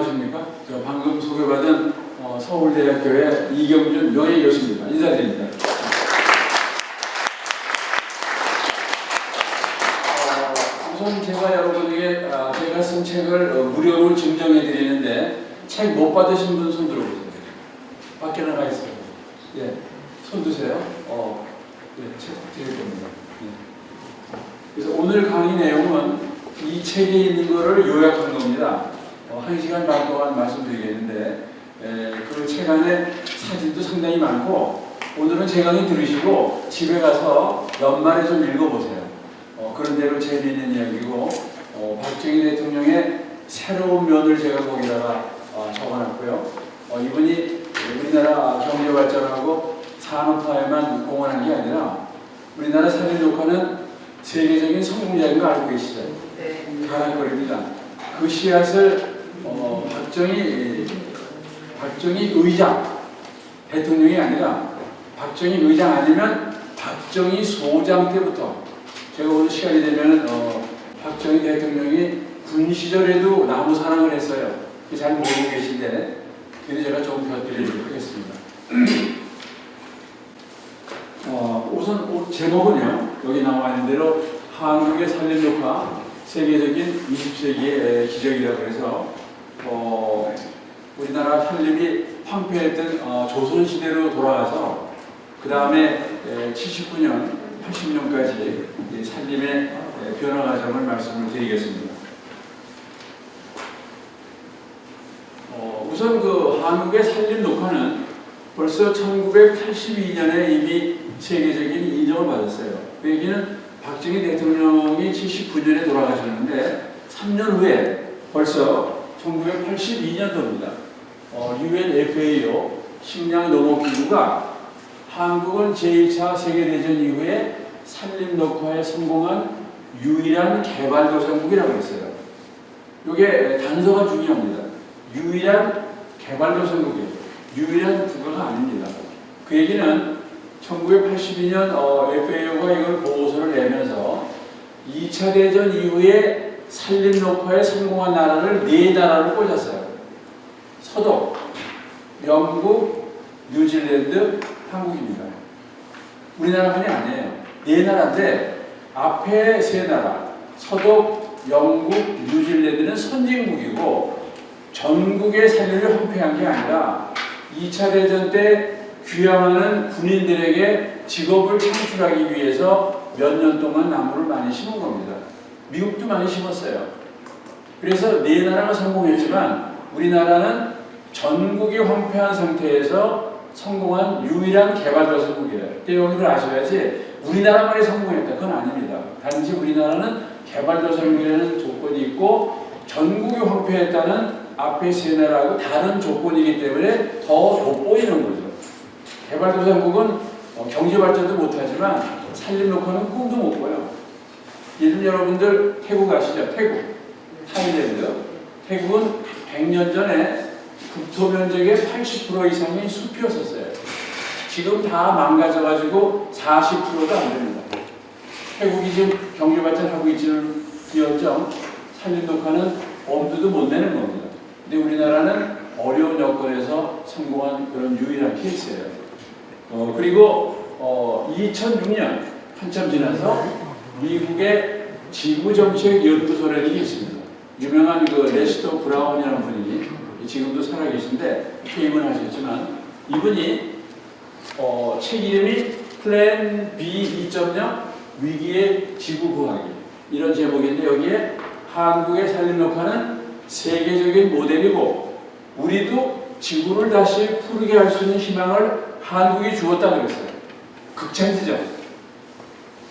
안녕하십니까? 저 방금 소개받은 서울대학교의 이경준 명예교수입니다. 인사드립니다. 우선 제가 여러분에게 제가 쓴 책을 무료로 증정해 드리는데 책 못 받으신 분 손 들어보세요. 밖에 나가 있어요. 예, 손 드세요. 예, 책 드릴 겁니다. 예. 그래서 오늘 강의 내용은 이 책에 있는 거를 요약한 겁니다. 1시간 반 동안 말씀드리겠는데 그 책 안에 사진도 상당히 많고 오늘은 제 강의 들으시고 집에 가서 연말에 좀 읽어보세요. 그런 대로 재미있는 이야기고 박정희 대통령의 새로운 면을 제가 거기다가 적어놨고요. 이분이 우리나라 경제 발전하고 산업화에만 공헌한 게 아니라 우리나라 살림녹화는 세계적인 성공자인 거 알고 계시죠? 네. 가랑거리입니다. 그 씨앗을 박정희 의장, 대통령이 아니라 박정희 의장 아니면 박정희 소장 때부터 제가 오늘 시간이 되면 박정희 대통령이 군 시절에도 나무 사랑을 했어요. 잘 모르고 계신데 그래서 제가 좀 곁들이도록 하겠습니다. 우선 제목은요, 여기 나와 있는 대로 한국의 살림녹화 세계적인 20세기의 기적이라고 해서 우리나라 살림이 황폐했던 조선시대로 돌아가서 그 다음에 79년, 80년까지 살림의 변화 과정을 말씀을 드리겠습니다. 우선 그 한국의 살림녹화는 벌써 1982년에 이미 세계적인 인정을 받았어요. 그 얘기는 박정희 대통령이 79년에 돌아가셨는데 3년 후에 벌써 1982년도입니다. UN FAO 식량농업기구가 한국은 제1차 세계대전 이후에 살림녹화에 성공한 유일한 개발도상국이라고 했어요. 이게 단서가 중요합니다. 유일한 개발도상국이에요. 유일한 국가가 아닙니다. 그 얘기는 1982년 FAO가 이걸 보고서를 내면서 2차 대전 이후에 살림녹화에 성공한 나라를 4나라를 꽂았어요. 서독, 영국, 뉴질랜드, 한국입니다. 우리나라만이 아니에요. 4나라인데 앞에 3나라, 서독, 영국, 뉴질랜드는 선진국이고 전국의 살림을 황폐한 게 아니라 2차 대전 때 귀향하는 군인들에게 직업을 창출하기 위해서 몇 년 동안 나무를 많이 심은 겁니다. 미국도 많이 심었어요. 그래서 4나라가 성공했지만 우리나라는 전국이 황폐한 상태에서 성공한 유일한 개발도상국이에요. 여러분들 아셔야지 우리나라만이 성공했다. 그건 아닙니다. 단지 우리나라는 개발도상국이라는 조건이 있고 전국이 황폐했다는 앞에 3나라하고 다른 조건이기 때문에 더 돋보이는 거죠. 개발도상국은 경제발전도 못하지만 살림녹화는 꿈도 못 꿔요. 예를 여러분들 태국 아시죠? 태국, 타일랜드. 태국은 100년 전에 국토 면적의 80% 이상이 숲이었었어요. 지금 다 망가져가지고 40%도 안 됩니다. 태국이 지금 경제발전하고 있지는 기어정 살림녹화는 엄두도 못 내는 겁니다. 근데 우리나라는 어려운 여건에서 성공한 그런 유일한 케이스예요. 그리고 2006년 한참 지나서 미국의 지구정책연구소라는 게 있습니다. 유명한 그 레스터 브라운이라는 분이 지금도 살아계신데 퇴임은 하셨지만 이분이 책 이름이 플랜 B 2.0 위기의 지구 구하기 이런 제목인데 여기에 한국의 살림녹화는 세계적인 모델이고 우리도 지구를 다시 푸르게 할 수 있는 희망을 한국이 주었다 그랬어요. 극찬지죠.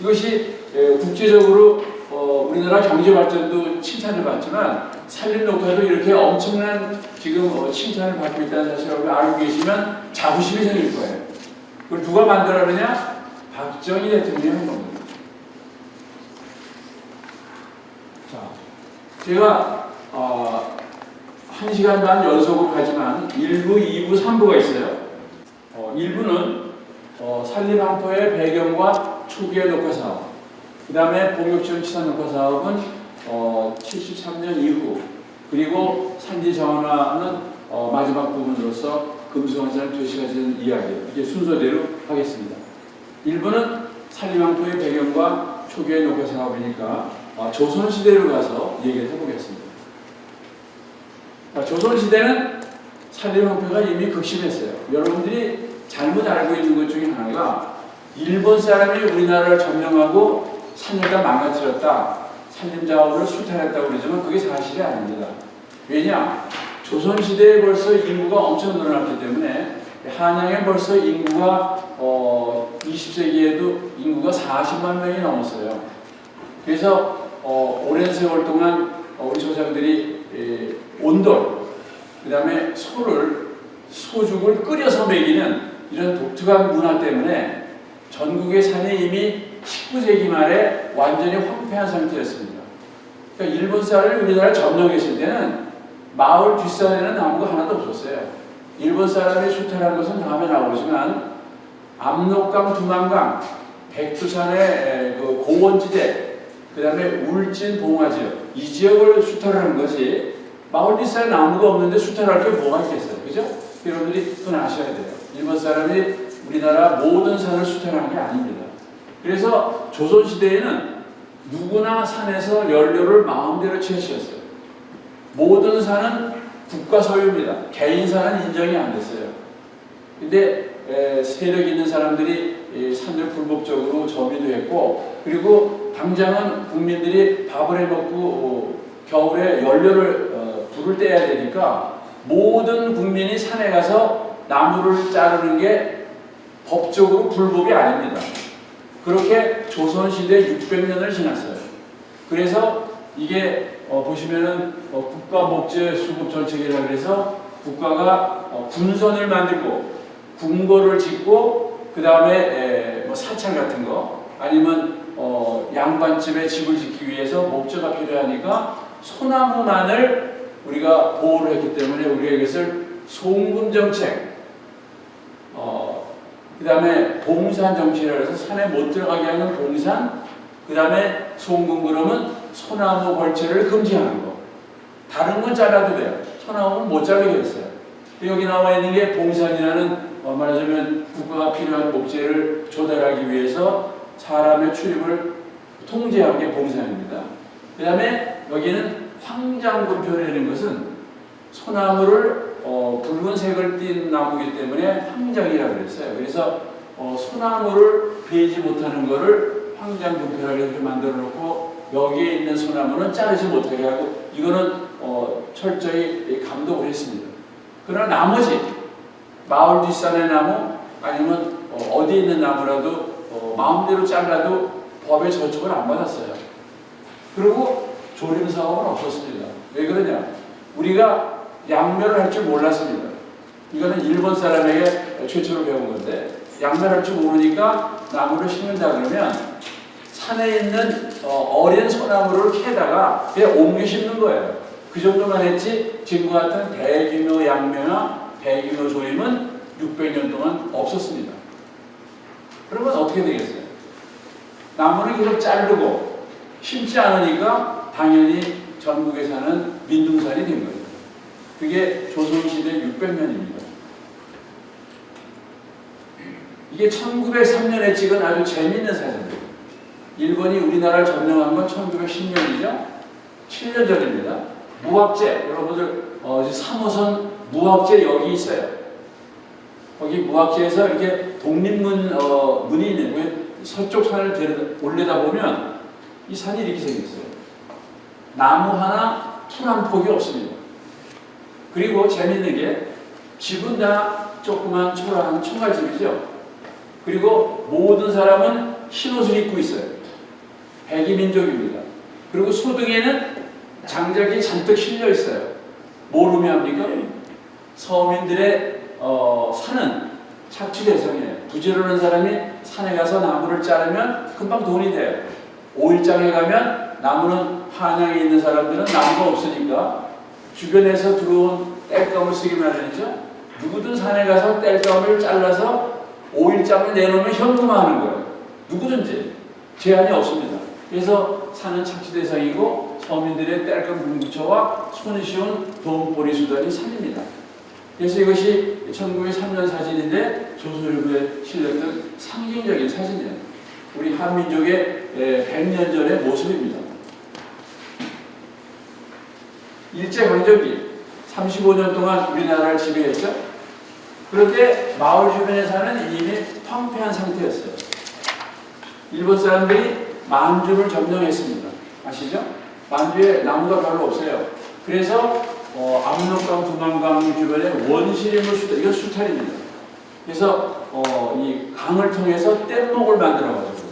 이것이 국제적으로 우리나라 경제 발전도 칭찬을 받지만 살림녹화도 이렇게 엄청난 지금 칭찬을 받고 있다는 사실을 알고 계시면 자부심이 생길 거예요. 그걸 누가 만들었느냐? 박정희 대통령이 한 겁니다. 자, 제가 1시간 반 연속으로 하지만 1부, 2부, 3부가 있어요. 1부는 산림황토의 배경과 초기의 녹화 사업, 그 다음에 본격적인 치산녹화 사업은 73년 이후 그리고 산지 정화는 마지막 부분으로서 금수강산을 도시가지는 이야기, 이게 순서대로 하겠습니다. 1부는 산림왕토의 배경과 초기의 녹화 작업이니까 조선시대로 가서 얘기를 해보겠습니다. 조선시대는 산림왕토가 이미 극심했어요. 여러분들이 잘못 알고 있는 것 중에 하나가 일본 사람이 우리나라를 점령하고 산을 다 망가뜨렸다, 산림자원을 수탈했다고 그러지만 그게 사실이 아닙니다. 왜냐? 조선시대에 벌써 인구가 엄청 늘어났기 때문에 한양에 벌써 인구가 20세기에도 인구가 40만 명이 넘었어요. 그래서 오랜 세월 동안 우리 조상들이 온돌, 그 다음에 소죽을 끓여서 먹이는 이런 독특한 문화 때문에 전국의 산이 이미 19세기 말에 완전히 황폐한 상태였습니다. 그러니까 일본 사람이 우리나라를 점령했을 때는 마을 뒷산에는 나무가 하나도 없었어요. 일본 사람이 수탈한 것은 다음에 나오지만 압록강, 두만강, 백두산의 그 고원지대, 그 다음에 울진, 봉화지역, 이 지역을 수탈하는 것이 마을 뒷산에 나무가 없는데 수탈할 게 뭐가 있겠어요? 그죠? 여러분들이 그건 아셔야 돼요. 일본 사람이 우리나라 모든 산을 수탈한 게 아닙니다. 그래서 조선시대에는 누구나 산에서 연료를 마음대로 채취했어요. 모든 산은 국가 소유입니다. 개인 산은 인정이 안 됐어요. 근데 세력 있는 사람들이 산을 불법적으로 점유도 했고, 그리고 당장은 국민들이 밥을 해먹고 겨울에 연료를 불을 떼야 되니까 모든 국민이 산에 가서 나무를 자르는 게 법적으로 불법이 아닙니다. 그렇게 조선시대 600년을 지났어요. 그래서 이게 보시면은 국가목재수급정책이라고 해서 국가가 군선을 만들고 궁궐을 짓고 그 다음에 뭐 사찰 같은 거 아니면 양반집에 집을 짓기 위해서 목재가 필요하니까 소나무만을 우리가 보호를 했기 때문에 우리가 이것을 송금정책, 그 다음에 봉산정책이라고 해서 산에 못 들어가게 하는 봉산, 그 다음에 송금 그러면 소나무 벌채를 금지하는 거. 다른 건 잘라도 돼요. 소나무는 못 자르게 했어요. 여기 나와 있는 게 봉산이라는 말하자면 국가가 필요한 목재를 조달하기 위해서 사람의 출입을 통제하는 게 봉산입니다. 그 다음에 여기는 황장금표라는 것은 소나무를 붉은색을 띤 나무이기 때문에 황장이라고 그랬어요. 그래서 소나무를 베지 못하는 것을 황장금표라고 이렇게 만들어 놓고 여기에 있는 소나무는 자르지 못하게 하고 이거는 철저히 감독을 했습니다. 그러나 나머지 마을 뒷산의 나무 아니면 어디에 있는 나무라도 마음대로 잘라도 법의 저촉을 안 받았어요. 그리고 조림 사업은 없었습니다. 왜 그러냐? 우리가 양면을 할 줄 몰랐습니다. 이거는 일본 사람에게 최초로 배운 건데 양면할 줄 모르니까 나무를 심는다 그러면 산에 있는 어린 소나무를 캐다가 그냥 옮겨 심는 거예요. 그 정도만 했지 지금과 같은 대규모 양면이나 대규모 조임은 600년 동안 없었습니다. 그러면 어떻게 되겠어요? 나무를 계속 자르고 심지 않으니까 당연히 전국에 사는 민둥산이 된 거예요. 그게 조선시대 600년입니다. 이게 1903년에 찍은 아주 재미있는 사진이에요. 일본이 우리나라를 점령한 건 1910년이죠. 7년 전입니다. 무학재, 여러분들 3호선 무학재 여기 있어요. 거기 무학재에서 이렇게 독립문 문이 있는 서쪽 산을 올려다 보면 이 산이 이렇게 생겼어요. 나무 하나, 풀 한 폭이 없습니다. 그리고 재밌는 게 집은 다 조그만 초라한 총알집이죠. 그리고 모든 사람은 흰 옷을 입고 있어요. 백이민족입니다. 그리고 소등에는 장작이 잔뜩 실려 있어요. 뭘 의미합니까? 서민들의 산은 착취 대상이에요. 부지런한 사람이 산에 가서 나무를 자르면 금방 돈이 돼요. 오일장에 가면 나무는 한양에 있는 사람들은 나무가 없으니까 주변에서 들어온 땔감을 쓰기 마련이죠. 누구든 산에 가서 땔감을 잘라서 오일장을 내놓으면 현금화하는 거예요. 누구든지 제한이 없습니다. 그래서 산은 착취 대상이고 서민들의 땔감 공부처와 손쉬운 돈벌이 수단이 살립니다. 그래서 이것이 1903년 사진인데 조선일보에 실렸던 상징적인 사진이에요. 우리 한민족의 100년 전의 모습입니다. 일제강점기 35년 동안 우리나라를 지배했죠. 그런데 마을 주변에 사는 이미 황폐한 상태였어요. 일본 사람들이 만주를 점령했습니다. 아시죠? 만주에 나무가 별로 없어요. 그래서 압록강, 두만강 주변에 원시림을 이건 수탈입니다. 그래서 이 강을 통해서 뗏목을 만들어가지고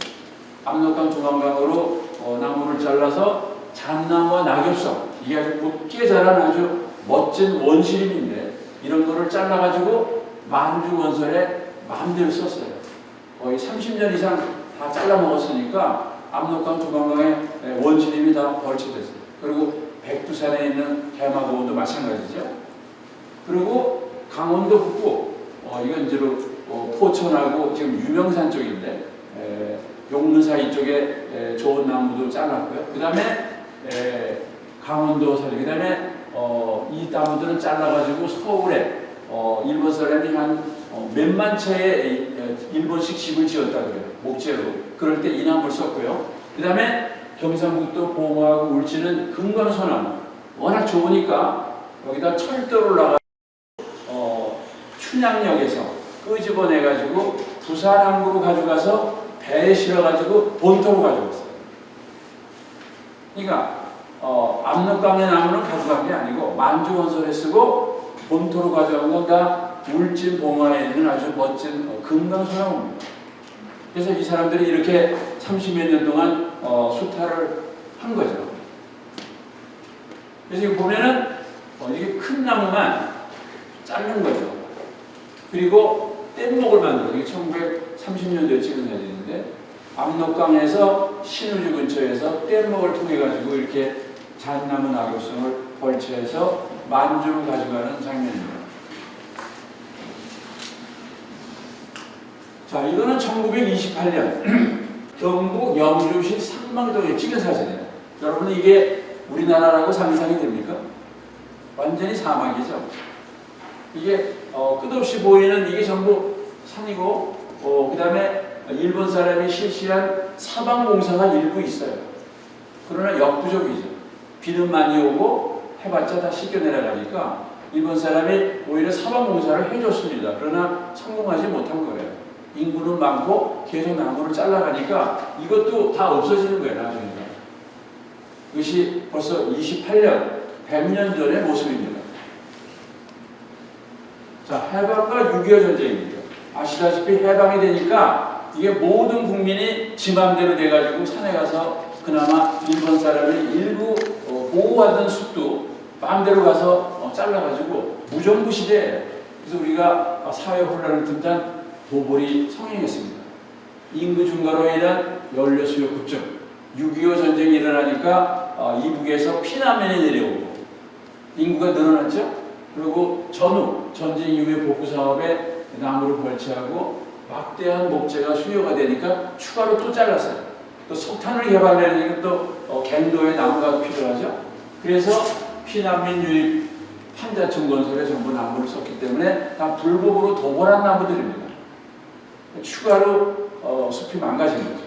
압록강, 두만강으로 나무를 잘라서 잣나무와 낙엽석, 이게 아주 곱게 자란 아주 멋진 원시림인데 이런 거를 잘라가지고 만주 원설에 마음대로 썼어요. 거의 30년 이상 다 잘라 먹었으니까 압록강, 두만강의 원시림이 다 벌쳐됐어요. 그리고 백두산에 있는 대마고원도 마찬가지죠. 그리고 강원도 북부, 이건 이제로 포천하고 지금 유명산 쪽인데 용문사 이쪽에 좋은 나무도 잘랐고요. 그 다음에 강원도 사진, 그 다음에 이 나무들은 잘라가지고 서울에 일본 사람이 한 몇만 채의 일본식 집을 지었다 그래요. 목재로. 그럴 때 이 나무를 썼고요. 그 다음에 경상북도 봉화하고 울진은 금강소나무. 워낙 좋으니까 여기다 철도를 나가 춘향역에서 끄집어내가지고 부산 항구로 가져가서 배에 실어가지고 본토로 가져갔어요. 그러니까 압록강의 나무는 가져간 게 아니고 만주 원설에 쓰고 본토로 가져간 건 다 울진 봉화에 있는 아주 멋진 금강소나무입니다. 그래서 이 사람들이 이렇게 30몇 년 동안 수탈을 한 거죠. 그래서 이거 보면은 이게 큰 나무만 자른 거죠. 그리고 뗏목을 만들어. 이게 1930년도에 찍은 사진인데 압록강에서 신우주 근처에서 뗏목을 통해 가지고 이렇게 잣나무 낙엽성을 벌채해서 만주로 가져가는 장면입니다. 자, 이거는 1928년 경북 영주시 상망동에 찍은 사진이에요. 여러분 이게 우리나라라고 상상이 됩니까? 완전히 사막이죠. 이게 끝없이 보이는 이게 전부 산이고 그 다음에 일본 사람이 실시한 사방공사가 일부 있어요. 그러나 역부족이죠. 비는 많이 오고 해봤자 다 씻겨 내려가니까 일본 사람이 오히려 사방공사를 해줬습니다. 그러나 성공하지 못한 거예요. 인구는 많고 계속 나무를 잘라가니까 이것도 다 없어지는 거예요. 나중에. 이것이 벌써 28년, 100년 전의 모습입니다. 자, 해방과 6.25 전쟁입니다. 아시다시피 해방이 되니까 이게 모든 국민이 지 맘대로 돼가지고 산에 가서 그나마 일본 사람이 일부 보호하던 숲도 마음대로 가서 잘라가지고 무정부 시대에 그래서 우리가 사회 혼란을 틈탄 도벌이 성행했습니다. 인구 증가로 인한 연료 수요 급증, 6.25 전쟁이 일어나니까 이북에서 피난민이 내려오고 인구가 늘어났죠. 그리고 전쟁 이후의 복구 사업에 나무를 벌채하고 막대한 목재가 수요가 되니까 추가로 또 잘랐어요. 또 석탄을 개발하려니까 또 갱도에 나무가 필요하죠. 그래서 피난민 유입 판자촌 건설에 전부 나무를 썼기 때문에 다 불법으로 도벌한 나무들입니다. 추가로 숲이 망가진 거죠.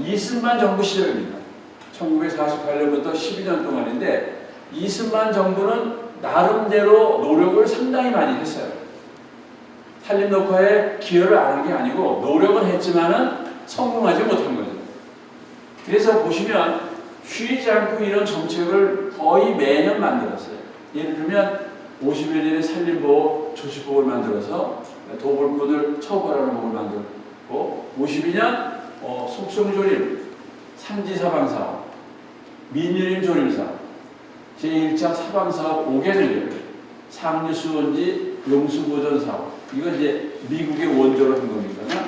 이승만 정부 시절입니다. 1948년부터 12년 동안인데 이승만 정부는 나름대로 노력을 상당히 많이 했어요. 산림 녹화에 기여를 안 한 게 아니고 노력은 했지만은 성공하지 못한 거죠. 그래서 보시면 쉬지 않고 이런 정책을 거의 매년 만들었어요. 예를 들면 50여 년의 산림보호 조치법을 만들어서 도벌꾼을 처벌하는 법을 만들고 52년 속성조림, 산지사방사업, 민유림조림사업, 제1차 사방사업 5개를 상류수원지 용수보전사업 이건 이제 미국의 원조로 한 겁니다.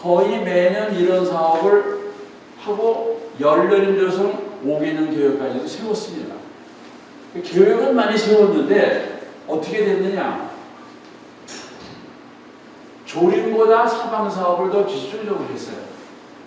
거의 매년 이런 사업을 하고 열려림조성 5개년 계획까지도 세웠습니다. 계획은 많이 세웠는데 어떻게 됐느냐? 조림보다 사방사업을 더 집중적으로 했어요.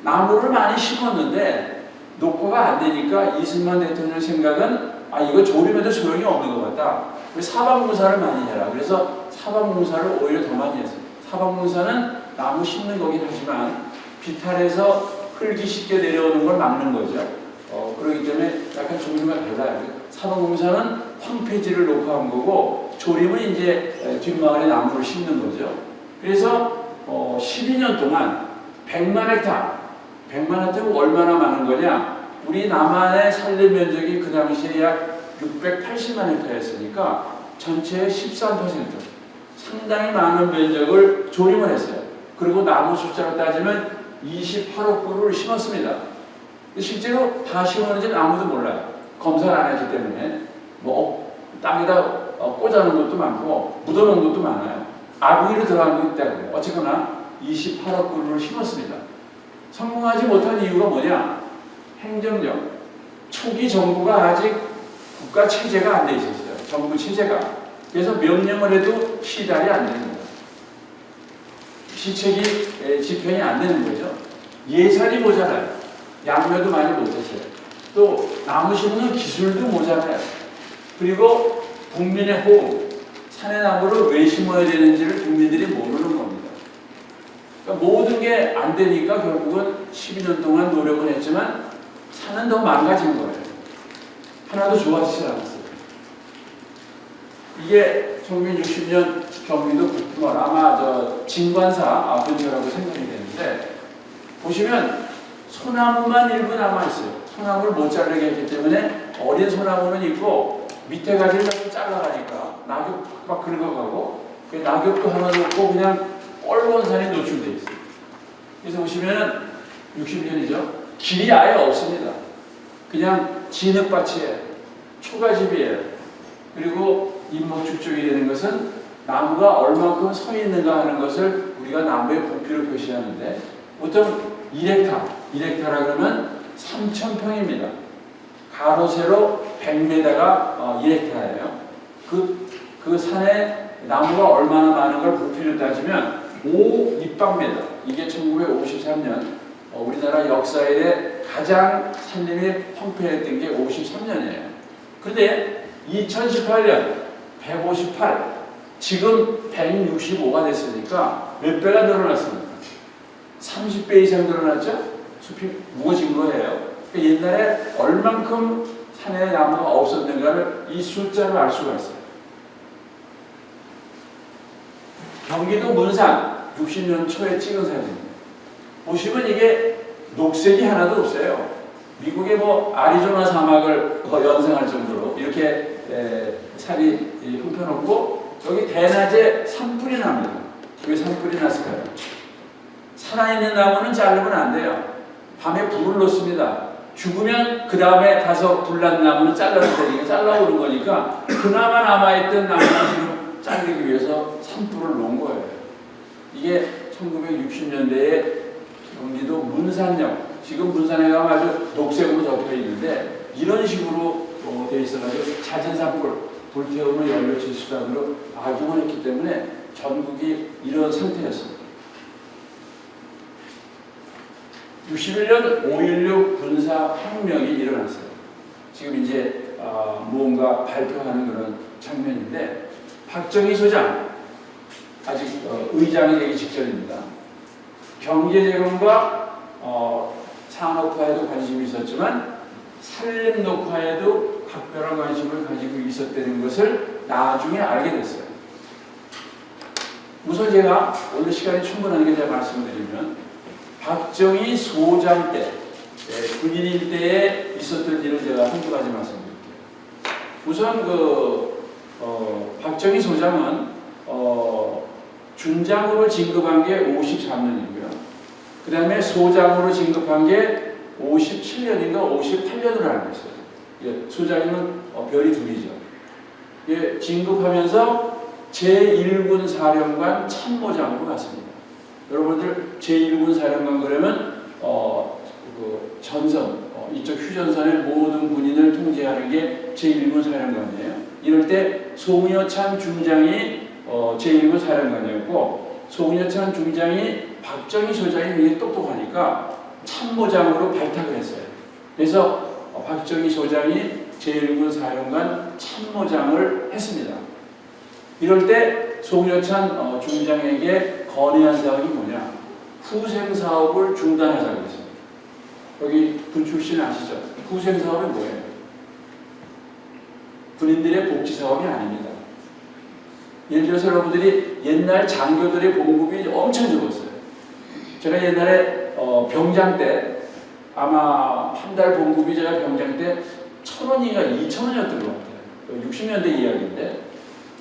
나무를 많이 심었는데 녹화가 안 되니까 이승만 대통령 생각은 이거 조림해도 소용이 없는 것 같다. 사방공사를 많이 해라. 그래서 사방공사를 오히려 더 많이 했어요. 사방공사는 나무 심는 거긴 하지만 비탈에서 흙이 쉽게 내려오는 걸 막는 거죠. 그렇기 때문에 약간 종류가 달라요. 사방공사는 황폐지를 녹화한 거고 조림은 이제 뒷마을에 나무를 심는 거죠. 그래서 12년 동안 100만 헥타, 100만 헥타면 얼마나 많은 거냐? 우리 남한의 산림 면적이 그 당시에 약 680만 헥타였으니까 전체의 13%, 상당히 많은 면적을 조림을 했어요. 그리고 나무 숫자로 따지면 28억 그루를 심었습니다. 실제로 다 심었는지 아무도 몰라요. 검사를 안 했기 때문에 땅에다 꽂아놓은 것도 많고 묻어놓은 것도 많아요. 아궁이로 들어간 것도 있다고요. 어쨌거나 28억 그루를 심었습니다. 성공하지 못한 이유가 뭐냐? 행정력. 초기 정부가 아직 국가 체제가 안 돼 있었어요. 정부 체제가. 그래서 명령을 해도 시달이 안 되는 거예요. 시책이 집행이 안 되는 거죠. 예산이 모자라요. 양면도 많이 못했어요. 또 나무 심는 기술도 모자라요. 그리고 국민의 호흡, 산의 나무를 왜 심어야 되는지를 국민들이 모르는 겁니다. 그러니까 모든 게 안 되니까 결국은 12년 동안 노력은 했지만 산은 더 망가진 거예요. 하나도 좋아지지 않았어요. 이게 1960년 경기도 북부말 아마 진관사 근처라고 생각이 되는데 보시면 소나무만 일부 남아있어요. 소나무를 못 자르게 했기 때문에 어린 소나무는 있고 밑에 가지를 자꾸 잘라가니까 낙엽 막 긁어가고 낙엽도 하나도 없고 그냥 뻘건산이 노출되어 있어요. 그래서 보시면 60년이죠. 길이 아예 없습니다. 그냥 진흙밭이에요. 초가집이에요. 그리고 잇목죽죽이 되는 것은 나무가 얼마큼 서 있는가 하는 것을 우리가 나무의 부피를 표시하는데 보통 1헥타라 그러면 3,000평입니다. 가로 세로 100m가 1헥타예요. 그 산에 나무가 얼마나 많은 걸 부피를 따지면 5입방미터. 이게 1953년 우리나라 역사에 가장 산림이 황폐했던 게 53년이에요. 그런데 2018년 158, 지금 165가 됐으니까 몇 배가 늘어났습니까? 30배 이상 늘어났죠? 숲이 무거워진 거예요. 그러니까 옛날에 얼만큼 산에 나무가 없었는가를 이 숫자로 알 수가 있어요. 경기도 문산 60년 초에 찍은 사진입니다. 보시면 이게 녹색이 하나도 없어요. 미국의 아리조나 사막을 연상할 정도로 이렇게 산이 형편없고 여기 대낮에 산불이 납니다. 왜 산불이 났을까요? 살아있는 나무는 자르면 안 돼요. 밤에 불을 놓습니다. 죽으면 그 다음에 가서 불난 나무는 잘라도 되니까 잘라오는 거니까 그나마 남아있던 나무는 지금 자르기 위해서 산불을 놓은 거예요. 이게 1960년대에 경기도 문산역, 지금 문산에 가면 아주 녹색으로 덮여 있는데 이런 식으로 되어 있어가지고 잦은 산불, 불태우면 연료칠 수단으로 악용을 했기 때문에 전국이 이런 상태였습니다. 61년 5.16 군사혁명이 일어났어요. 지금 이제 무언가 발표하는 그런 장면인데 박정희 소장, 아직 의장이 되기 직전입니다. 경제재건과 산업화에도 관심이 있었지만 산림 녹화에도 각별한 관심을 가지고 있었다는 것을 나중에 알게 됐어요. 우선 제가 오늘 시간이 충분하니까 제가 말씀드리면 박정희 소장 때, 군인일 때에 있었던 일을 제가 한두 가지 말씀드릴게요. 우선 박정희 소장은 준장으로 진급한 게 53년이고요. 그 다음에 소장으로 진급한 게 57년인가 58년으로 알고 있어요. 소장이면 별이 둘이죠. 진급하면서 제1군 사령관 참모장으로 갔습니다. 여러분들 제1군 사령관 그러면 전선, 이쪽 휴전선의 모든 군인을 통제하는 게 제1군 사령관이에요. 이럴 때 송여찬 중장이 제1군 사령관이었고 송여찬 중장이 박정희 소장이 굉장히 똑똑하니까 참모장으로 발탁을 했어요. 그래서 박정희 소장이 제1군 사령관 참모장을 했습니다. 이럴 때 송여찬 중장에게 건의한 사항이 뭐냐? 후생사업을 중단하자고 했습니다. 여기 군 출신 아시죠? 후생사업이 뭐예요? 군인들의 복지사업이 아닙니다. 예를 들어서 여러분들이 옛날 장교들의 봉급이 엄청 적었어요. 제가 옛날에 병장 때 아마 한 달 봉급이 제가 병장 때 1,000원인가 2,000원이었던 것 같아요. 60년대 이야기인데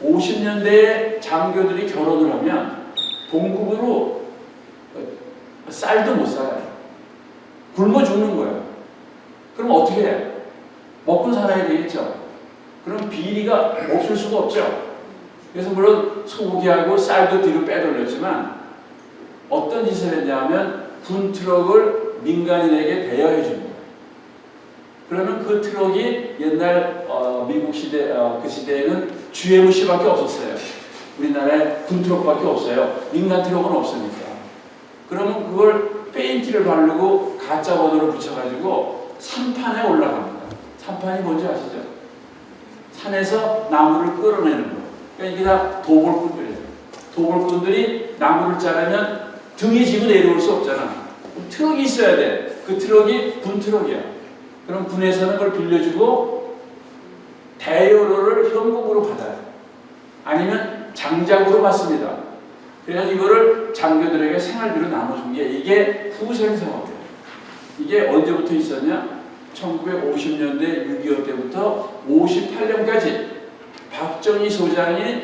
50년대에 장교들이 결혼을 하면 봉급으로 쌀도 못 사요. 굶어 죽는 거예요. 그럼 어떻게 해요? 먹고 살아야 되겠죠. 그럼 비리가 없을 수가 없죠. 그래서 물론 소고기하고 쌀도 뒤로 빼돌렸지만 어떤 짓을 했냐면 군 트럭을 민간인에게 대여해 준 거예요. 그러면 그 트럭이 옛날 미국 시대 그 시대에는 GMC밖에 없었어요. 우리나라에 군 트럭밖에 없어요. 민간 트럭은 없으니까. 그러면 그걸 페인트를 바르고 가짜 번호를 붙여가지고 산판에 올라갑니다. 산판이 뭔지 아시죠? 산에서 나무를 끌어내는 거. 그러니까 이게 다 도벌꾼들이에요. 도벌꾼들이 나무를 자르면 등이 지고 내려올 수 없잖아. 트럭이 있어야 돼. 그 트럭이 군 트럭이야. 그럼 군에서는 그걸 빌려주고 대여료를 현금으로 받아요. 아니면 장작으로 받습니다. 그래서 이거를 장교들에게 생활비로 나눠준 게 이게 후생사업이에요. 이게 언제부터 있었냐? 1950년대 6.25 때부터 58년까지 박정희 소장이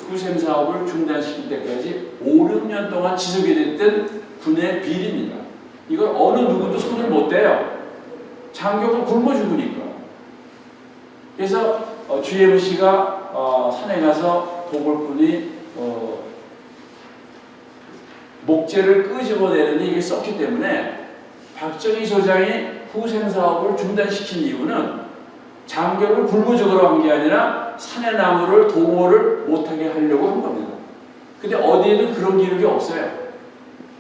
후생사업을 중단시킬 때까지 5, 6년 동안 지속이 됐던 군의 비리입니다. 이걸 어느 누구도 손을 못 대요. 장교가 굶어 죽으니까. 그래서 GMC가 산에 가서 도벌꾼이 목재를 끄집어내는데 이게 썼기 때문에 박정희 소장이 후생사업을 중단시킨 이유는 장교를 굶어 죽으러 한 게 아니라 산의 나무를 도모를 못하게 하려고 한 겁니다. 근데 어디에도 그런 기록이 없어요.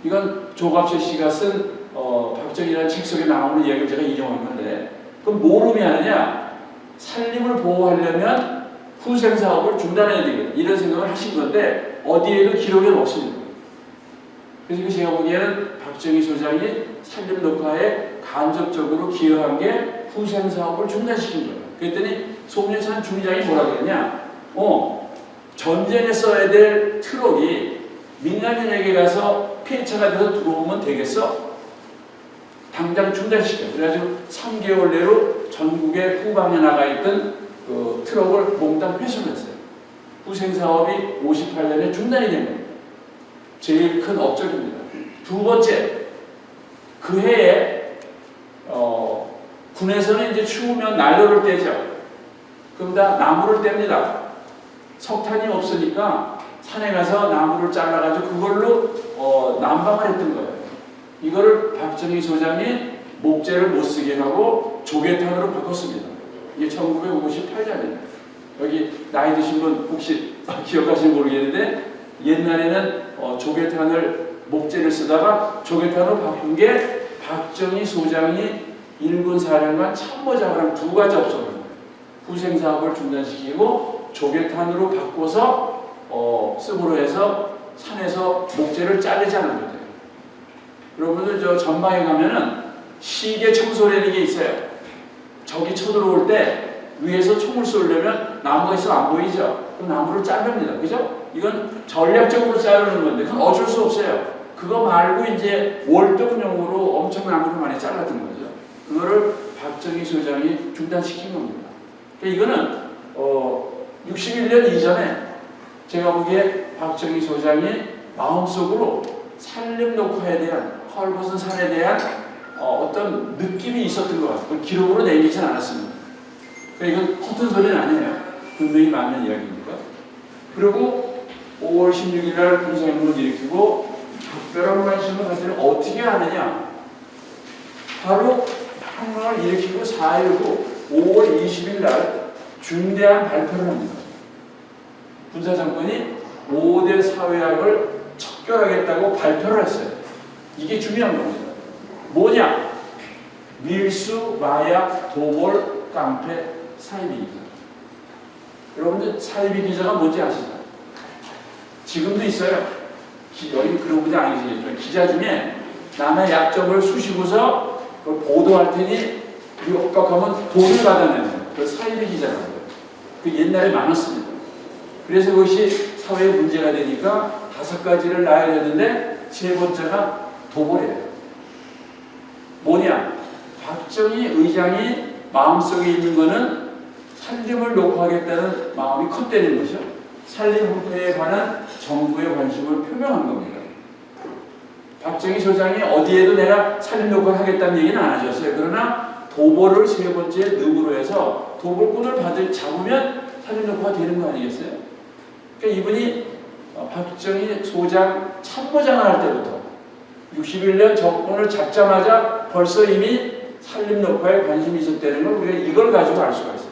이건 조갑재 씨가 쓴 박정희라는 책 속에 나오는 이야기를 제가 인용한 건데 그럼 뭐로 미안하냐? 산림을 보호하려면 후생사업을 중단해야 되겠다. 이런 생각을 하신 건데 어디에도 기록이 없습니다. 그래서 제가 보기에는 박정희 소장이 산림 녹화에 간접적으로 기여한 게 후생사업을 중단시킨 거예요. 그랬더니 송여찬 중장이 뭐라 그랬냐? 전쟁에 써야 될 트럭이 민간인에게 가서 폐차가 돼서 들어오면 되겠어? 당장 중단시켜요. 그래가지고 3개월 내로 전국의 후방에 나가 있던 그 트럭을 몽땅 회수했어요. 후생사업이 58년에 중단이 된 겁니다. 제일 큰 업적입니다. 두 번째, 그 해에 군에서는 이제 추우면 난로를 떼죠. 그럼 다 나무를 뗍니다. 석탄이 없으니까 산에 가서 나무를 잘라가지고 그걸로 난방을 했던 거예요. 이거를 박정희 소장이 목재를 못 쓰게 하고 조개탄으로 바꿨습니다. 이게 1958년이에요. 여기 나이 드신 분 혹시 기억하시는지 모르겠는데 옛날에는 조개탄을 목재를 쓰다가 조개탄으로 바꾼 게 박정희 소장이 1군 사령관 참모장을 한 두 가지 업적을 해요. 후생사업을 중단시키고 조개탄으로 바꿔서 쓰므로 해서 산에서 목재를 자르지 않은 거죠. 여러분들 저 전방에 가면은 시계 청소라는 게 있어요. 적이 쳐들어올 때 위에서 총을 쏘려면 나무가 있으면 안 보이죠. 그럼 나무를 자릅니다. 그죠? 이건 전략적으로 자르는 건데 그건 어쩔 수 없어요. 그거 말고 이제 월동용으로 엄청 나무를 많이 잘랐던 거죠. 그거를 박정희 소장이 중단시킨 겁니다. 그러니까 이거는 61년 이전에 제가 보기에 박정희 소장이 마음속으로 산림 녹화에 대한 헐벗은 산에 대한 어떤 느낌이 있었던 것 같아요. 기록으로 내리진 않았습니다. 그러니까 이건 허튼 소리는 아니에요. 분명히 맞는 이야기입니다. 그리고 5월 16일 날 군사행동을 일으키고 특별한 관심을 가지고 어떻게 하느냐? 바로 항쟁을 일으키고 4일 후 5월 20일 날 중대한 발표를 합니다. 군사정권이 5대 사회학을 척결하겠다고 발표를 했어요. 이게 중요한 겁니다. 뭐냐? 밀수, 마약, 도벌, 깡패, 사이비 기자. 여러분들 사이비 기자가 뭔지 아시죠? 지금도 있어요. 여기 그런 분이 아니시겠죠. 기자 중에 남의 약점을 쑤시고서 그걸 보도할 테니 이거 억각하면 돈을 받아내는 그 사이비 기자라고 해요. 그 옛날에 많았습니다. 그래서 그것이 사회에 문제가 되니까 5가지를 놔야 되는데 세 번째가 도벌이에요. 뭐냐? 박정희 의장이 마음속에 있는 거는 살림을 놓고 하겠다는 마음이 컸다는 것이죠. 살림 후퇴에 관한 정부의 관심을 표명한 겁니다. 박정희 소장이 어디에도 내가 살림 놓고 하겠다는 얘기는 안 하셨어요. 그러나 도벌을 세 번째 능으로 해서 도벌꾼을 잡으면 살림 놓고가 되는 거 아니겠어요? 그러니까 이분이 박정희 소장 참모장을 할 때부터 61년 정권을 잡자마자 벌써 이미 살림 녹화에 관심이 있었다는 걸 우리가 이걸 가지고 알 수가 있어요.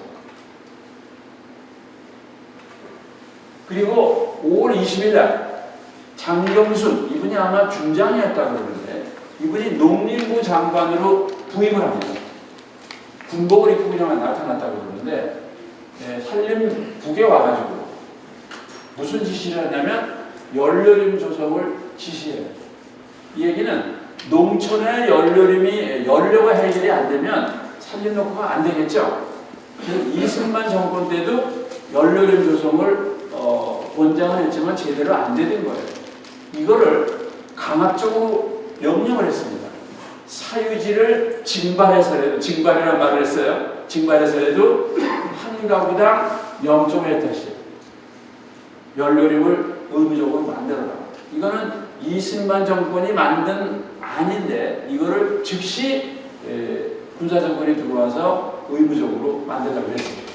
그리고 5월 20일 날 장경순, 이분이 아마 중장이었다고 그러는데 이분이 농림부 장관으로 부임을 합니다. 군복을 입고 그냥 나타났다고 그러는데 산림국에 와가지고 무슨 지시를 했냐면 연료림 조성을 지시해요. 이 얘기는 농촌의 연료가 해결이 안 되면 산림 녹화가 안 되겠죠. 이승만 정권 때도 연료림 조성을 권장을 했지만 제대로 안 되는 거예요. 이거를 강압적으로 명령을 했습니다. 사유지를 징발이라는 말을 했어요. 징발해서라도 한 가구당 0.1타씩 연료림을 의무적으로 만들어라. 이거는 이승만 정권이 만든 안인데 이거를 즉시 군사정권이 들어와서 의무적으로 만들라고 했습니다.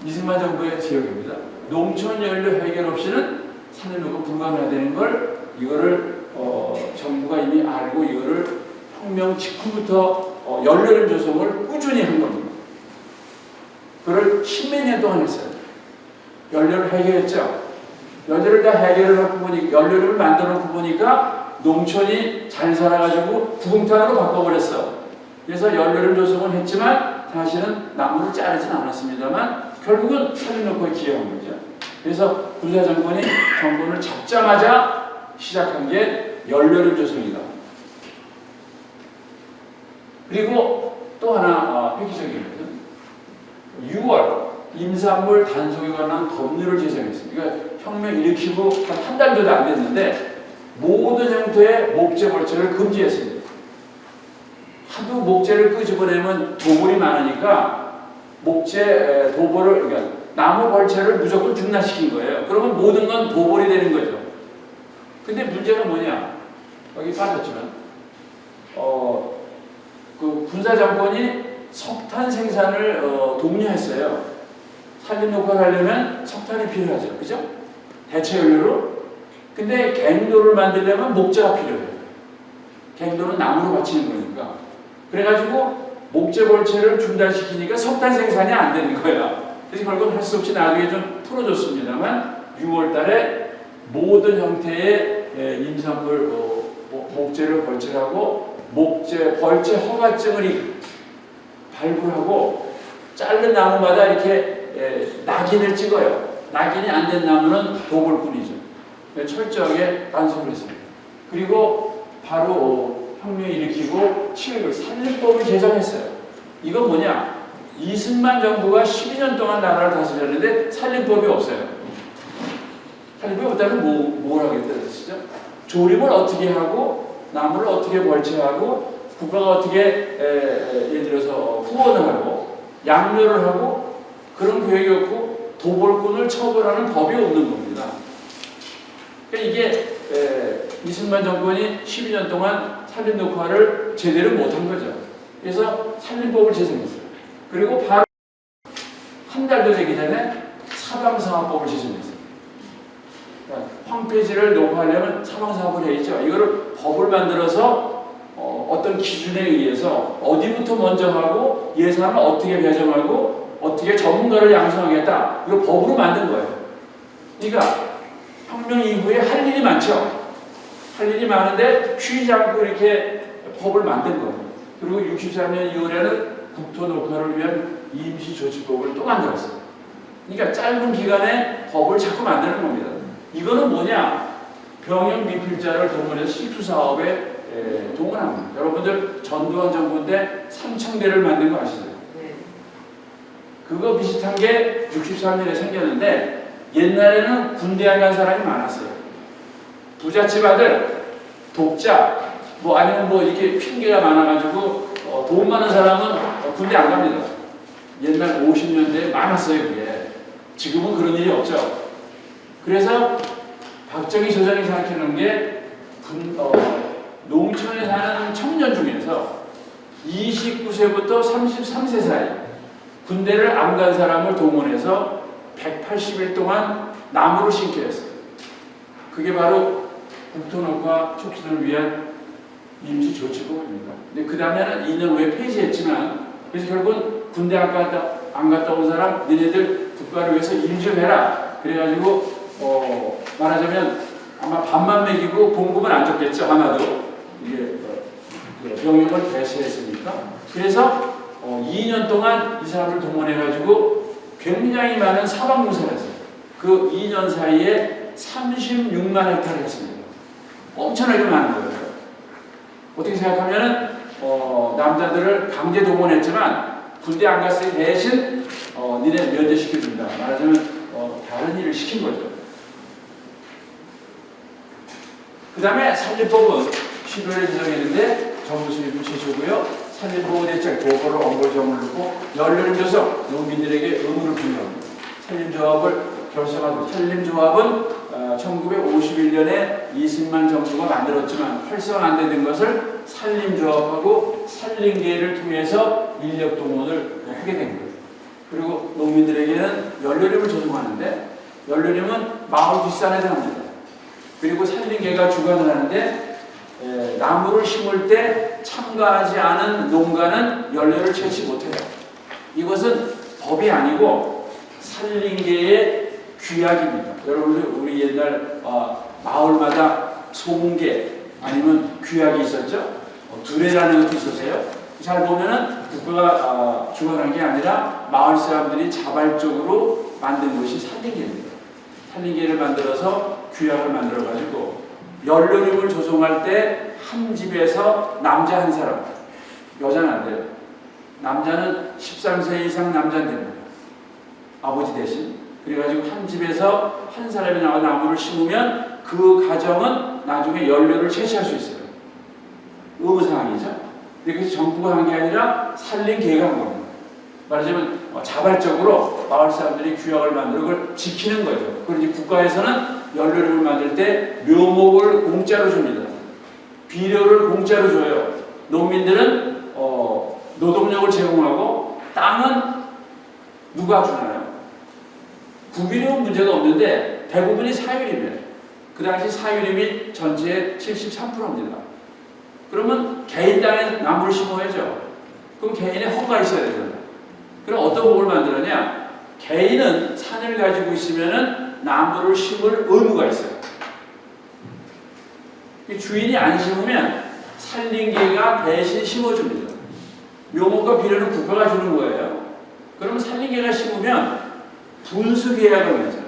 이승만 정부의 지역입니다. 농촌 연료 해결 없이는 산림녹화 불가능하다는 걸 이거를 정부가 이미 알고 이거를 혁명 직후부터 연료림 조성을 꾸준히 한 겁니다. 그걸 10몇 년 동안 했어요. 연료를 해결했죠. 연료를 다 해결을 하고 보니까 연료를 만들어 놓고 보니까 농촌이 잘 살아가지고 구공탄으로 바꿔버렸어. 그래서 연료를 조성을 했지만 사실은 나무를 자르진 않았습니다만 결국은 산림녹화에 기여한 거죠. 그래서 군사정권이 정권을 잡자마자 시작한 게 연료림 조성이다. 그리고 또 하나 획기적인 것은 6월 임산물 단속에 관한 법률을 제정했습니다. 그러니까 혁명 일으키고 한 달도 안 됐는데 모든 형태의 목재 벌채를 금지했습니다. 하도 목재를 끄집어내면 도벌이 많으니까 목재 도벌을 그러니까 나무 벌채를 무조건 중단시킨 거예요. 그러면 모든 건 도벌이 되는 거죠. 근데 문제가 뭐냐? 여기 빠졌지만 그 군사 정권이 석탄 생산을 독려했어요. 산림 녹화를 하려면 석탄이 필요하죠. 그죠? 대체 연료로. 근데 갱도를 만들려면 목재가 필요해요. 갱도는 나무로 받치는 거니까. 그래가지고 목재 벌채를 중단시키니까 석탄 생산이 안 되는 거야. 그래서 결국 할 수 없이 나중에 좀 풀어줬습니다만 6월 달에 모든 형태의 임산물 목재를 벌채하고 목재 벌채 허가증을 발부하고 자른 나무마다 이렇게 낙인을 찍어요. 낙인이 안 된 나무는 도벌꾼이죠. 철저하게 단속을 했습니다. 그리고 바로 혁명 일으키고 7월 산림법을 제정했어요. 이건 뭐냐? 이승만 정부가 12년 동안 나라를 다스렸는데 산림법이 없어요. 산림법이 없다면 뭘 하겠다는 뜻이죠? 조립을 어떻게 하고 나무를 어떻게 벌채하고 국가가 어떻게 예를 들어서 후원을 하고 양료를 하고 그런 계획이 없고 도벌꾼을 처벌하는 법이 없는 겁니다. 그러니까 이게 이승만 정권이 12년 동안 산림 녹화를 제대로 못한 거죠. 그래서 산림법을 제정했어요. 그리고 바로 한 달도 되기 전에 사방상업법을 제정했어요. 그러니까 황폐지를 녹화하려면 사방상업을 해야죠. 이거를 법을 만들어서 어떤 기준에 의해서 어디부터 먼저 하고 예산을 어떻게 배정하고 어떻게 전문가를 양성하겠다. 이거 법으로 만든 거예요. 그러니까 혁명 이후에 할 일이 많죠. 할 일이 많은데 쉬지 않고 이렇게 법을 만든 거예요. 그리고 63년 2월에는 국토 녹화를 위한 임시조치법을 또 만들었어요. 그러니까 짧은 기간에 법을 자꾸 만드는 겁니다. 이거는 뭐냐? 병역 미필자를 동원해서 식수사업에 동원합니다. 여러분들 전두환 정부 때 삼청대를 만든 거 아시죠? 네. 그거 비슷한 게 63년에 생겼는데 옛날에는 군대 안 간 사람이 많았어요. 부잣집 아들, 독자, 뭐 아니면 뭐 이렇게 핑계가 많아가지고 돈 많은 사람은 군대 안 갑니다. 옛날 50년대에 많았어요, 그게. 지금은 그런 일이 없죠. 그래서 박정희 소장이 생각해놓은 게 농촌에 사는 청년 중에서 29세부터 33세 사이 군대를 안 간 사람을 동원해서 180일 동안 나무를 심게 했어요. 그게 바로 국토녹화 촉진을 위한 임시조치법입니다. 근데 그 다음에는 2년 후에 폐지했지만, 그래서 결국은 군대 안 갔다 온 사람 너네들 국가를 위해서 일 좀 해라. 그래가지고 말하자면 아마 밥만 먹이고 봉급은 안 줬겠죠. 하나도 이게 병역을 배제했으니까. 그래서 2년 동안 이 사람을 동원해가지고 굉장히 많은 사방무사를 했어요. 그 2년 사이에 36만 헥타를 했습니다. 엄청나게 많은 거예요. 어떻게 생각하면은 남자들을 강제 동원했지만 군대 안 갔을 때 대신 니네 면제시켜준다. 말하자면 다른 일을 시킨 거죠. 그 다음에 산림법은 11월에 제정했는데 정부 수립은 최초고요. 산림보호대책 도보를 원골점을 놓고 연료를 줘서 농민들에게 의무를 부여합니다. 산림조합을 결성하고 산림조합은 1951년에 이승만 정부가 만들었지만 활성화 안 되는 것을 산림조합하고 산림계를 통해서 인력 동원을 하게 된 거예요. 그리고 농민들에게는 연료림을 조성하는데 연료림은 마을 뒷산에 합니다. 그리고 산림계가 주관을 하는데 나무를 심을 때 참가하지 않은 농가는 연료를 채취 못해요. 이것은 법이 아니고 산림계의 규약입니다. 여러분들 우리 옛날 마을마다 소문계 아니면 규약이 있었죠? 두례라는 것도 있었어요. 잘 보면은 국가가 주관한 게 아니라 마을 사람들이 자발적으로 만든 것이 산림계입니다. 산림계를 만들어서 규약을 만들어가지고 연료림을 조성할 때 한 집에서 남자 한 사람, 여자는 안 돼요. 남자는 13세 이상 남자는 됩니다. 아버지 대신. 그래가지고 한 집에서 한 사람이 나와 나무를 심으면 그 가정은 나중에 연료를 채취할 수 있어요. 의무사항이죠. 그래서 정부가 한 게 아니라 산림계가 한 겁니다. 말하자면 자발적으로 마을 사람들이 규약을 만들고 그걸 지키는 거죠. 그리고 이제 국가에서는 연료를 만들 때 묘목을 공짜로 줍니다. 비료를 공짜로 줘요. 농민들은 노동력을 제공하고 땅은 누가 주나요? 구비료는 문제가 없는데 대부분이 사유림이에요. 그 당시 사유림이 전체의 73%입니다. 그러면 개인 땅에 나무를 심어야죠. 그럼 개인의 허가가 있어야 되잖아요. 그럼 어떤 법을 만들었냐? 개인은 산을 가지고 있으면은 나무를 심을 의무가 있어요. 주인이 안 심으면 산림계가 대신 심어줍니다. 묘목과 비료는 국가가 주는 거예요. 그러면 산림계가 심으면 분수계약을 맺어요.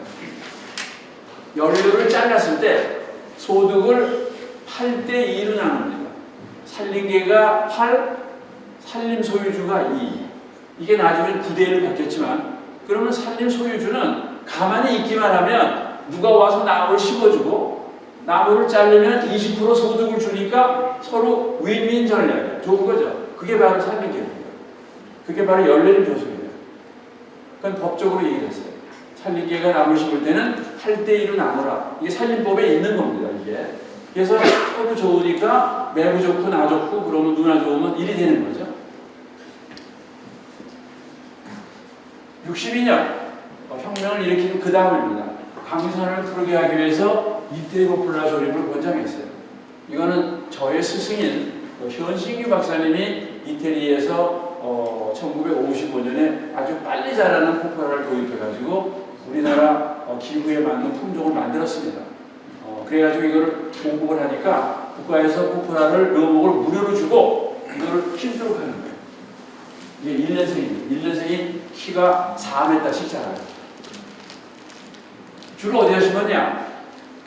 연료를 잘랐을 때 소득을 8대2로 나눕니다. 산림계가 8, 산림 소유주가 2. 이게 나중에 9대1을 바뀌었지만 그러면 산림 소유주는 가만히 있기만 하면 누가 와서 나무를 심어주고 나무를 자르면 20% 소득을 주니까 서로 윈윈 전략이에요. 좋은 거죠. 그게 바로 산림계입니다. 그게 바로 연료림 조성이에요. 그건 법적으로 얘기를 했어요. 산림계가 나무를 심을 때는 8대2로 나누라. 이게 산림법에 있는 겁니다. 이게. 그래서 서로 좋으니까 매부 좋고 나 좋고 그러면 누나 좋으면 일이 되는 거죠. 62년 혁명을 일으킨 그 다음입니다. 강선을 풀게 하기 위해서 이태리 포플라 조립을 권장했어요. 이거는 저의 스승인 현신규 박사님이 이태리에서 1955년에 아주 빨리 자라는 포플라를 도입해가지고 우리나라 기후에 맞는 품종을 만들었습니다. 그래가지고 이거를 공급을 하니까 국가에서 포플라를 묘목을 무료로 주고 이거를 키우도록 하는 거예요. 이게 1년생입니다. 1년생이 키가 4m씩 자라요. 주로 어디에 심었냐?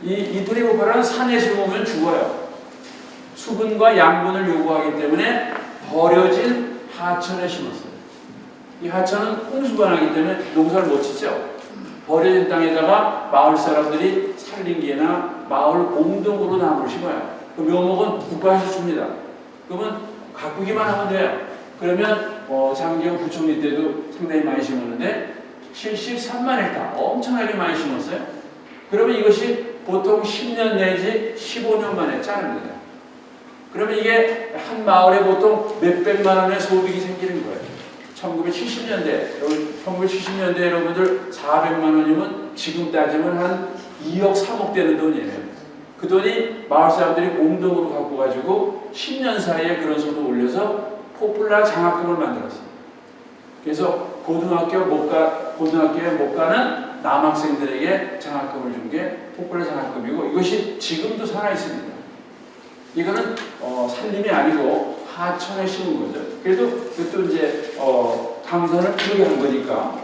이 드리고파라는 산에 심으면 죽어요. 수분과 양분을 요구하기 때문에 버려진 하천에 심었어요. 이 하천은 홍수가 나기 때문에 농사를 못 짓죠. 버려진 땅에다가 마을 사람들이 살림기나 마을 공동으로 나무를 심어요. 그 묘목은 국가에서 줍니다. 그러면 가꾸기만 하면 돼요. 그러면 장기영 부총리 때도 상당히 많이 심었는데 73만 헥타 엄청나게 많이 심었어요. 그러면 이것이 보통 10년 내지 15년 만에 자릅니다. 그러면 이게 한 마을에 보통 몇백만 원의 소득이 생기는 거예요. 1970년대 여러분들 400만 원이면 지금 따지면 한 2억 3억 되는 돈이에요. 그 돈이 마을 사람들이 공동으로 갖고 가지고 10년 사이에 그런 소득을 올려서 포플라 장학금을 만들었어요. 그래서 고등학교에 못 가는 남학생들에게 장학금을 준 게 포플라 장학금이고 이것이 지금도 살아 있습니다. 이거는 산림이 아니고 하천에 심은 거죠. 그래도 그것도 이제 강선을 크게 한 거니까.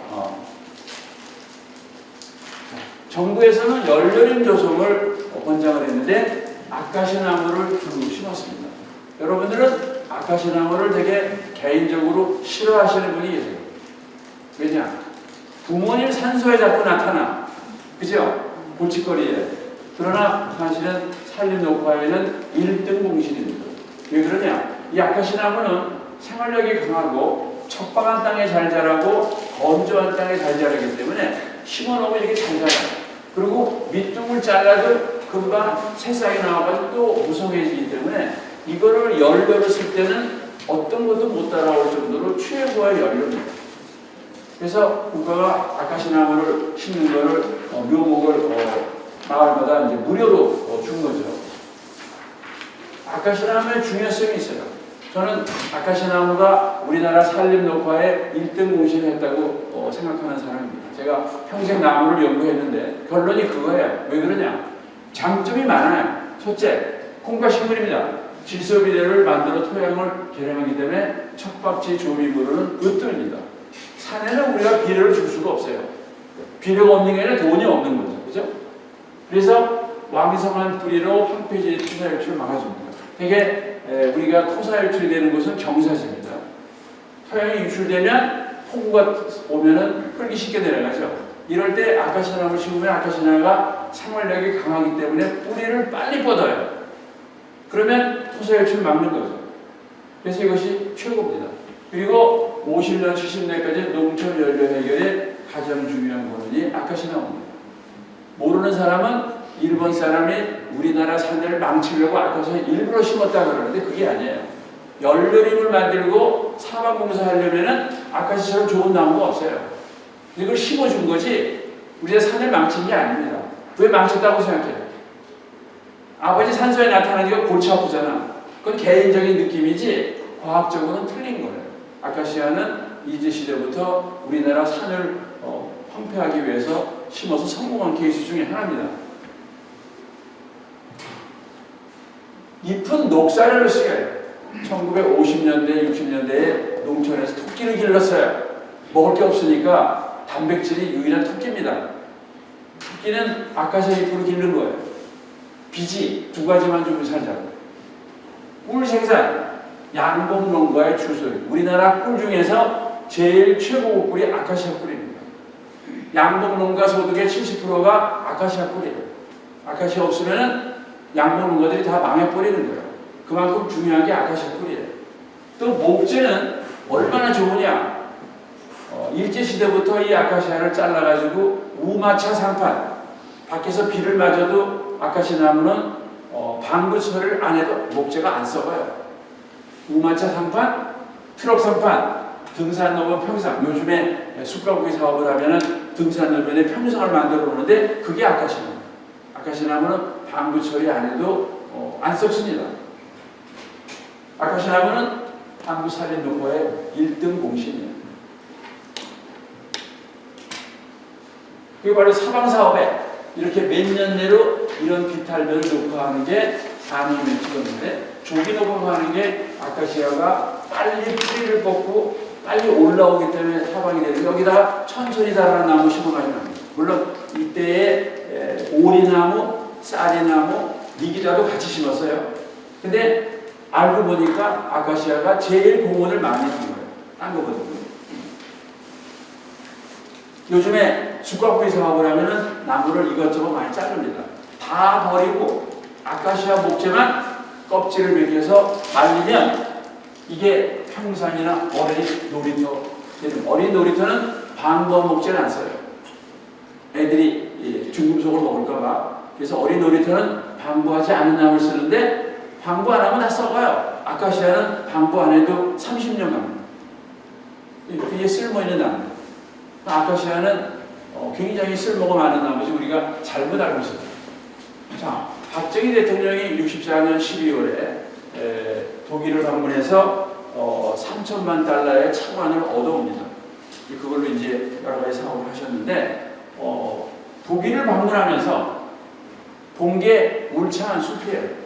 정부에서는 열려림 조성을 권장을 했는데 아카시나무를 주로 심었습니다. 여러분들은 아카시나무를 되게 개인적으로 싫어하시는 분이 계세요. 왜냐? 부모님 산소에 자꾸 나타나. 그죠? 골칫거리에. 그러나 사실은 산림녹화에는 1등 공신입니다. 왜 그러냐? 이 아카시나무는 생활력이 강하고 척박한 땅에 잘 자라고 건조한 땅에 잘 자라기 때문에 심어놓으면 이렇게 잘 자라요. 그리고 밑둥을 잘라도 금방 새싹이 나와가지고 또 무성해지기 때문에 이거를 연료를 쓸 때는 어떤 것도 못 따라올 정도로 최고의 연료입니다. 그래서 국가가 아카시나무를 심는 거를 묘목을 마을마다 이제 무료로 준 거죠. 아카시나무의 중요성이 있어요. 저는 아카시나무가 우리나라 산림 녹화에 1등 공신을 했다고 생각하는 사람입니다. 제가 평생 나무를 연구했는데 결론이 그거예요. 왜 그러냐? 장점이 많아요. 첫째, 콩과 식물입니다. 질소비료를 만들어 토양을 개량하기 때문에 척박지 조미물은 으뜸입니다. 산에는 우리가 비료를 줄 수가 없어요. 비료가 없는 게 아니라 돈이 없는 거죠. 그죠? 그래서 왕성한 뿌리로 황폐지 토사 유출을 막아줍니다. 되게 우리가 토사 유출이 되는 곳은 경사지입니다. 토양이 유출되면 폭우가 오면은 흙이 쉽게 내려가죠. 이럴 때 아카시나무를 심으면 아카시나가 생활력이 강하기 때문에 뿌리를 빨리 뻗어요. 그러면 토사 유출을 막는 거죠. 그래서 이것이 최고입니다. 그리고 50년, 70년까지 농촌 연료 해결에 가장 중요한 거는 아카시나무입니다. 모르는 사람은 일본 사람이 우리나라 산을 망치려고 아카시나 일부러 심었다 그러는데 그게 아니에요. 연료림을 만들고 사방공사하려면은 아카시처럼 좋은 나무가 없어요. 이걸 심어준 거지 우리가 산을 망친 게 아닙니다. 왜 망쳤다고 생각해요? 아버지 산소에 나타나니까 골치 아프잖아. 그건 개인적인 느낌이지 과학적으로는 틀린 거예요. 아카시아는 이제 시대부터 우리나라 산을 황폐하기 위해서 심어서 성공한 케이스 중에 하나입니다. 잎은 녹사료를 쓰여요. 1950년대, 60년대에 농촌에서 토끼를 길렀어요. 먹을 게 없으니까 단백질이 유일한 토끼입니다. 토끼는 아카시아 잎으로 기른 거예요. 비지 두 가지만 좀 살자고. 꿀 생산, 양봉 농가의 주소예요. 우리나라 꿀 중에서 제일 최고 꿀이 아카시아 꿀입니다. 양봉 농가 소득의 70%가 아카시아 꿀이에요. 아카시아 없으면은 양봉 농가들이 다 망해버리는 거예요. 그만큼 중요한 게 아카시아 꿀이에요. 또 목재는 얼마나 좋으냐? 일제시대부터 이 아카시아를 잘라가지고 우마차 상판, 밖에서 비를 맞아도 아카시아 나무는 방부 처리를 안 해도 목재가 안 썩어요. 우마차 상판, 트럭 상판, 등산로변 평상. 요즘에 숯가구이 사업을 하면은 등산로변에 평상을 만들어 놓는데 그게 아카시아 나무. 아카시아 나무는 방부 처리 안 해도 안 썩습니다. 아카시아 나무는 한국 산림 녹화의 1등 공신이에요. 그게 바로 사방사업에 이렇게 몇 년 내로 이런 비탈별을 녹화하는 게 4년을 찍었는데 조기 녹화하는 게 아카시아가 빨리 뿌리를 뽑고 빨리 올라오기 때문에 사방이 되는, 여기다가 천천히 자라는 나무 심어가지고 합니다. 물론 이때에 오리나무, 쌀이나무, 니기자도 같이 심었어요. 근데 알고 보니까 아카시아가 제일 공원을 많이 한 거예요. 딴 거거든요. 요즘에 숯가구이 사업을 하면은 나무를 이것저것 많이 자릅니다. 다 버리고 아카시아 목재만 껍질을 벗겨서 말리면 이게 평상이나 어린 놀이터, 어린 놀이터는 방부화 목재를 안 써요. 애들이 중금속을 먹을까봐. 그래서 어린 놀이터는 방부하지 않은 나무를 쓰는데 방부 안 하면 다 썩어요. 아카시아는 방부 안 해도 30년 갑니다. 이게 쓸모있는 나무. 아카시아는 굉장히 쓸모가 많은 나무지 우리가 잘못 알고 있어요. 자, 박정희 대통령이 64년 12월에 독일을 방문해서 3천만 달러의 차관을 얻어옵니다. 그걸로 이제 여러 가지 사업을 하셨는데 독일을 방문하면서 본 게 울창한 숲이에요.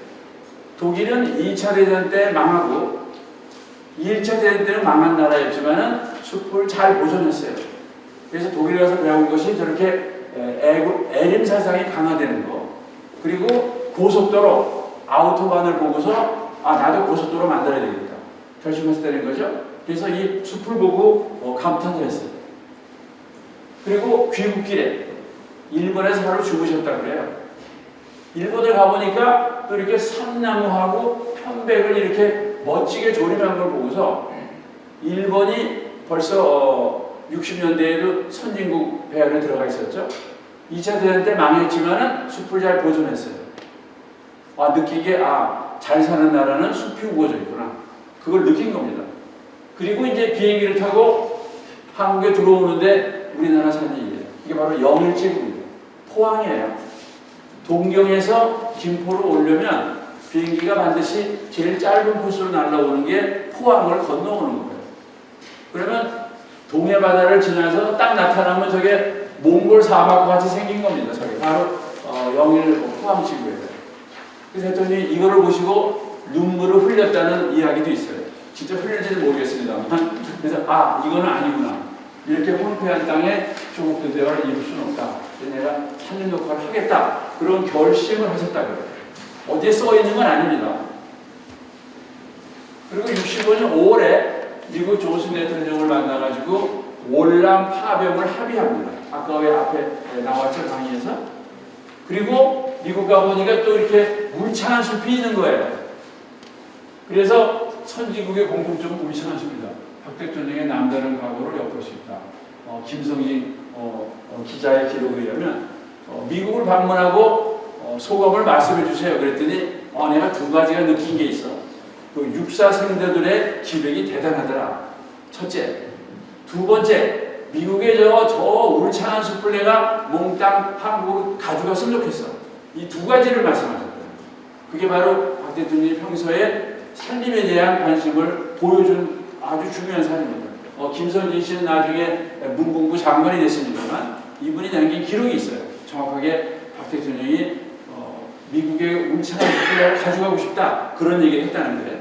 독일은 2차 대전 때 망하고 1차 대전 때는 망한 나라였지만은 숲을 잘 보존했어요. 그래서 독일에 가서 배운 것이 저렇게 애림 사상이 강화되는 거, 그리고 고속도로, 아우토반을 보고서 나도 고속도로 만들어야 되겠다 결심했다는 거죠. 그래서 이 숲을 보고 감탄을 했어요. 그리고 귀국길에 일본에서 바로 죽으셨다고 그래요. 일본에 가보니까 또 이렇게 삼나무하고 편백을 이렇게 멋지게 조림한 걸 보고서 일본이 벌써 60년대에도 선진국 배열에 들어가 있었죠. 2차 대전 때 망했지만은 숲을 잘 보존했어요. 느끼게 잘 사는 나라는 숲이 우거져 있구나. 그걸 느낀 겁니다. 그리고 이제 비행기를 타고 한국에 들어오는데 우리나라 사진이에요. 이게 바로 영일제국입니다. 포항이에요. 동경에서 김포로 오려면 비행기가 반드시 제일 짧은 코스로 날아오는 게 포항을 건너오는 거예요. 그러면 동해 바다를 지나서 딱 나타나면 저게 몽골 사막과 같이 생긴 겁니다. 저게 바로 영일 포항 지구예요. 그래서 대통령이 이거를 보시고 눈물을 흘렸다는 이야기도 있어요. 진짜 흘릴지는 모르겠습니다만. 그래서 이거는 아니구나. 이렇게 황폐한 땅에 조국된 대화를 이룰 수는 없다. 그래서 내가 살림 역할을 하겠다. 그런 결심을 하셨다 그래요. 어디에 써 있는 건 아닙니다. 그리고 65년 5월에 미국 존슨 대통령을 만나가지고 월남 파병을 합의합니다. 아까 왜 앞에 나왔죠, 강의에서. 그리고 미국 가보니까 또 이렇게 울창한 숲이 있는 거예요. 그래서 선진국의 공통점은 울창한 숲이다. 박 대통령의 남다른 각오를 엿볼 수 있다. 김성진 기자의 기록에 의하면 미국을 방문하고 소감을 말씀해 주세요. 그랬더니 내가 두 가지가 느낀 게 있어. 그 육사 생대들의 기백이 대단하더라. 첫째. 두 번째, 미국의 저 울창한 숲을 내가 몽땅 한국으로 가져갔으면 좋겠어. 이 두 가지를 말씀하셨어요. 그게 바로 박 대통령이 평소에 살림에 대한 관심을 보여준 아주 중요한 사례입니다. 김선진 씨는 나중에 문공부 장관이 됐습니다만 이분이 남긴 기록이 있어요. 정확하게 박 대통령이 미국의 울창한 숲을 가져가고 싶다. 그런 얘기를 했다는 거예요.